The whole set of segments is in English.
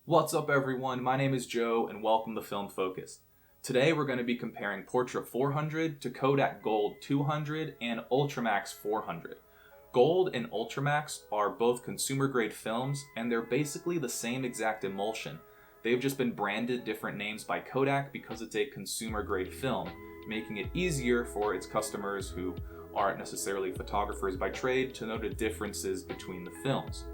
What's up everyone, my name is Joe and welcome to Film Focused. Today we're going to be comparing Portra 400 to Kodak Gold 200 and Ultramax 400. Gold and Ultramax are both consumer grade films and they're basically the same exact emulsion. They've just been branded different names by Kodak because it's a consumer grade film, making it easier for its customers who aren't necessarily photographers by trade to know the differences between the films.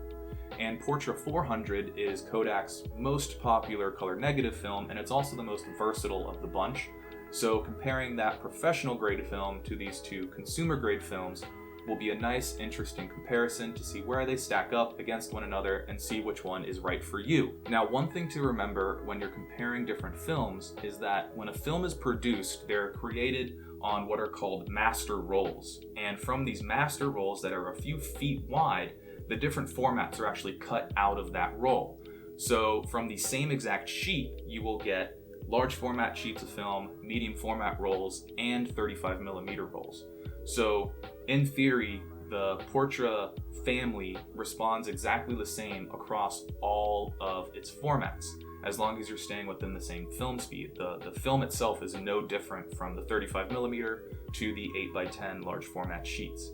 And Portra 400 is Kodak's most popular color negative film, and it's also the most versatile of the bunch. So comparing that professional grade film to these two consumer grade films will be a nice, interesting comparison to see where they stack up against one another and see which one is right for you. Now, one thing to remember when you're comparing different films is that when a film is produced, they're created on what are called master rolls. And from these master rolls that are a few feet wide, the different formats are actually cut out of that roll. So from the same exact sheet, you will get large format sheets of film, medium format rolls, and 35mm rolls. So in theory, the Portra family responds exactly the same across all of its formats, as long as you're staying within the same film speed. The film itself is no different from the 35mm to the 8x10 large format sheets.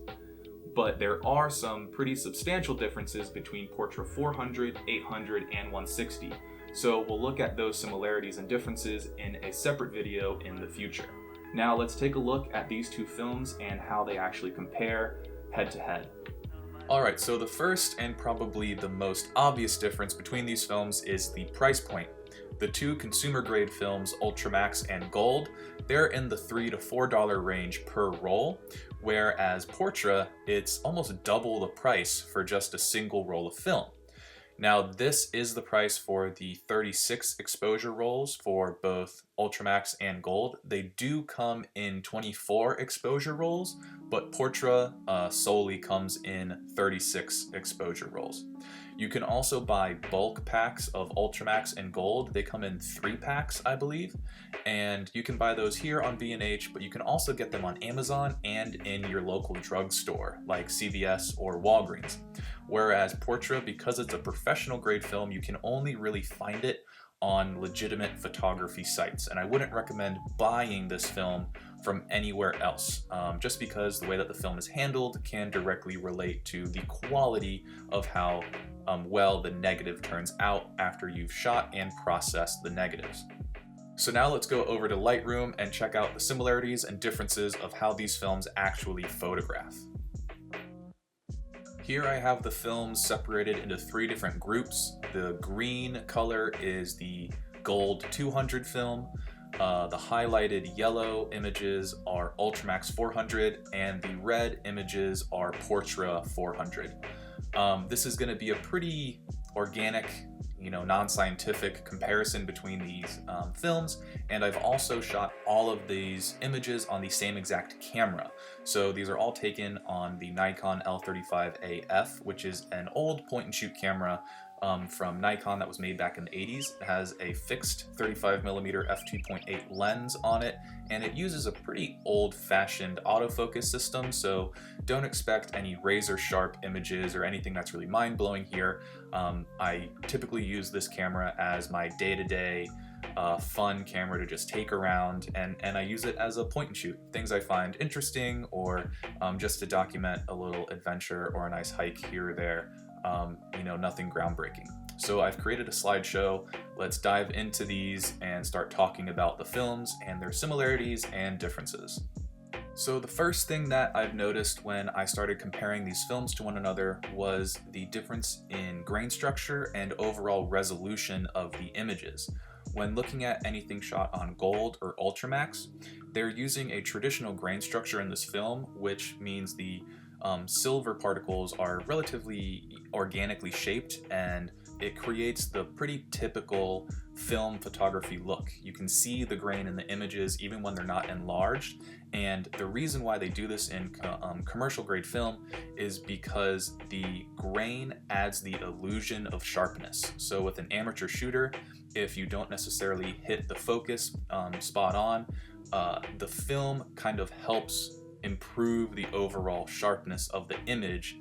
But there are some pretty substantial differences between Portra 400, 800, and 160. So we'll look at those similarities and differences in a separate video in the future. Now let's take a look at these two films and how they actually compare head to head. Alright, so the first and probably the most obvious difference between these films is the price point. The two consumer grade films, Ultramax and Gold, they're in the $3 to $4 range per roll, whereas Portra, it's almost double the price for just a single roll of film. Now, this is the price for the 36 exposure rolls for both Ultramax and Gold. They do come in 24 exposure rolls, but Portra solely comes in 36 exposure rolls. You can also buy bulk packs of Ultramax and Gold. They come in 3 packs, I believe, and you can buy those here on B&H, but you can also get them on Amazon and in your local drugstore like CVS or Walgreens. Whereas Portra, because it's a professional grade film, you can only really find it on legitimate photography sites, and I wouldn't recommend buying this film from anywhere else, just because the way that the film is handled can directly relate to the quality of how well the negative turns out after you've shot and processed the negatives. So now let's go over to Lightroom and check out the similarities and differences of how these films actually photograph. Here I have the films separated into 3 different groups. The green color is the Gold 200 film, the highlighted yellow images are Ultramax 400, and the red images are Portra 400. This is going to be a pretty organic, non-scientific comparison between these films, and I've also shot all of these images on the same exact camera. So these are all taken on the Nikon L35AF, which is an old point-and-shoot camera from Nikon that was made back in the 80s. It has a fixed 35mm f2.8 lens on it, and it uses a pretty old-fashioned autofocus system, so don't expect any razor-sharp images or anything that's really mind-blowing here. I typically use this camera as my day-to-day fun camera to just take around, and I use it as a point-and-shoot. Things I find interesting, or just to document a little adventure or a nice hike here or there. Nothing groundbreaking. So I've created a slideshow. Let's dive into these and start talking about the films and their similarities and differences. So the first thing that I've noticed when I started comparing these films to one another was the difference in grain structure and overall resolution of the images. When looking at anything shot on Gold or Ultramax, they're using a traditional grain structure in this film, which means the silver particles are relatively organically shaped, and it creates the pretty typical film photography look. You can see the grain in the images even when they're not enlarged, and the reason why they do this in commercial grade film is because the grain adds the illusion of sharpness. So with an amateur shooter, if you don't necessarily hit the focus spot on, the film kind of helps improve the overall sharpness of the image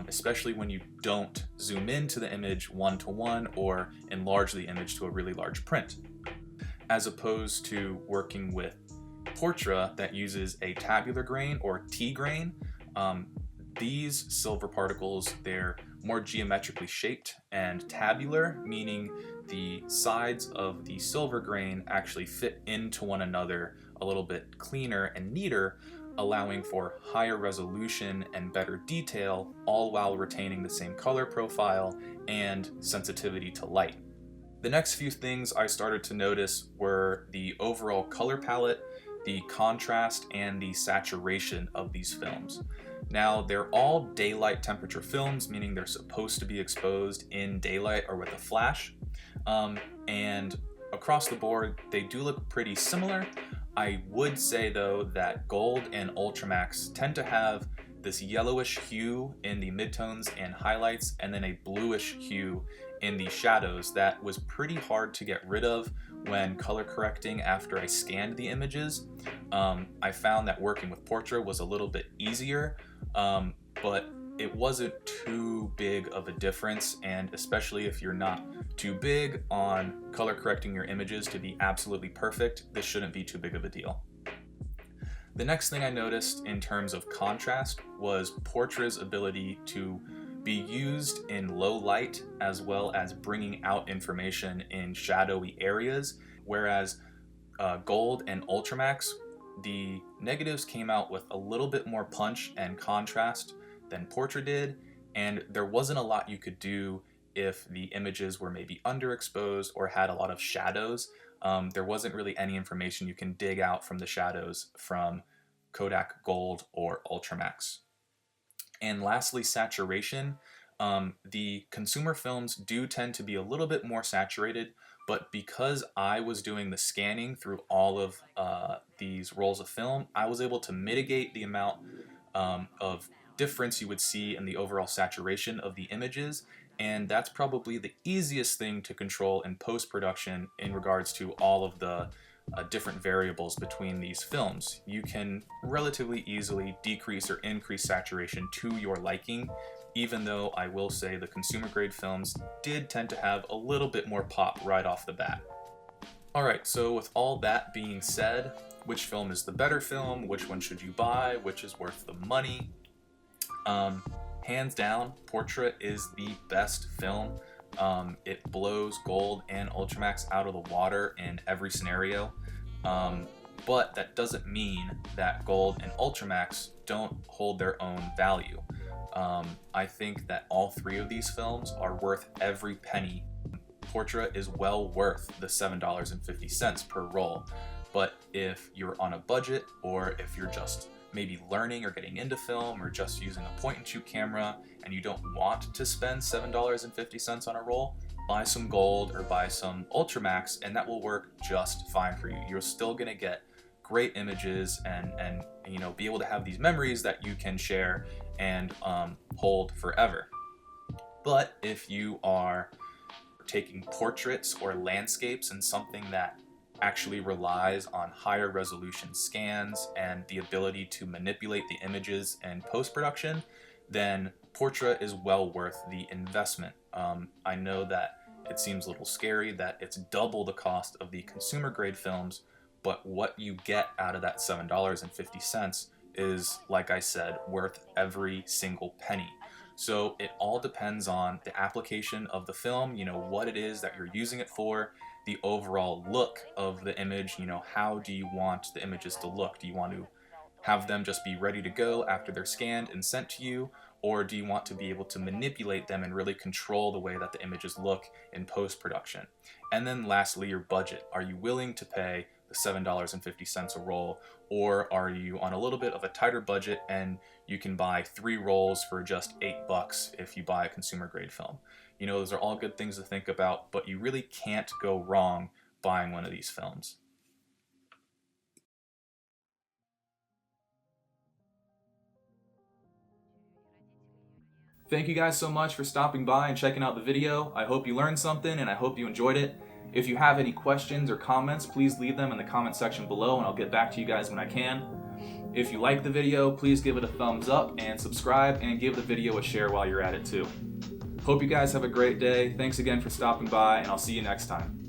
especially when you don't zoom into the image one-to-one or enlarge the image to a really large print, as opposed to working with Portra that uses a tabular grain or T grain. These silver particles, they're more geometrically shaped, and tabular, meaning the sides of the silver grain actually fit into one another a little bit cleaner and neater, allowing for higher resolution and better detail, all while retaining the same color profile and sensitivity to light. The next few things I started to notice were the overall color palette, the contrast, and the saturation of these films. Now, they're all daylight temperature films, meaning they're supposed to be exposed in daylight or with a flash. And across the board, they do look pretty similar. I would say, though, that Gold and Ultramax tend to have this yellowish hue in the midtones and highlights, and then a bluish hue in the shadows that was pretty hard to get rid of when color correcting after I scanned the images. I found that working with Portra was a little bit easier, but it wasn't too big of a difference, and especially if you're not too big on color correcting your images to be absolutely perfect, this shouldn't be too big of a deal. The next thing I noticed in terms of contrast was Portra's ability to be used in low light as well as bringing out information in shadowy areas, whereas Gold and Ultramax, the negatives came out with a little bit more punch and contrast than Portra did, and there wasn't a lot you could do if the images were maybe underexposed or had a lot of shadows. There wasn't really any information you can dig out from the shadows from Kodak Gold or Ultramax. And lastly, saturation. The consumer films do tend to be a little bit more saturated, but because I was doing the scanning through all of these rolls of film, I was able to mitigate the amount of difference you would see in the overall saturation of the images, and that's probably the easiest thing to control in post-production in regards to all of the different variables between these films. You can relatively easily decrease or increase saturation to your liking, even though I will say the consumer grade films did tend to have a little bit more pop right off the bat. Alright, so with all that being said, which film is the better film? Which one should you buy? Which is worth the money? Hands down, Portra is the best film. It blows Gold and Ultramax out of the water in every scenario, but that doesn't mean that Gold and Ultramax don't hold their own value. I think that all three of these films are worth every penny. Portra is well worth the $7.50 per roll, but if you're on a budget, or if you're just maybe learning or getting into film, or just using a point-and-shoot camera and you don't want to spend $7.50 on a roll, buy some Gold or buy some Ultramax, and that will work just fine for you. You're still gonna get great images and you know, be able to have these memories that you can share and hold forever. But if you are taking portraits or landscapes and something that actually relies on higher resolution scans and the ability to manipulate the images in post-production, then Portra is well worth the investment. I know that it seems a little scary that it's double the cost of the consumer grade films, but what you get out of that $7.50 is, like I said, worth every single penny. So it all depends on the application of the film, you know, what it is that you're using it for, the overall look of the image, you know, how do you want the images to look? Do you want to have them just be ready to go after they're scanned and sent to you? Or do you want to be able to manipulate them and really control the way that the images look in post-production? And then lastly, your budget. Are you willing to pay the $7.50 a roll, or are you on a little bit of a tighter budget and you can buy 3 rolls for just $8 if you buy a consumer grade film? You know, those are all good things to think about, but you really can't go wrong buying one of these films. Thank you guys so much for stopping by and checking out the video. I hope you learned something and I hope you enjoyed it. If you have any questions or comments, please leave them in the comment section below and I'll get back to you guys when I can. If you like the video, please give it a thumbs up and subscribe, and give the video a share while you're at it too. Hope you guys have a great day. Thanks again for stopping by, and I'll see you next time.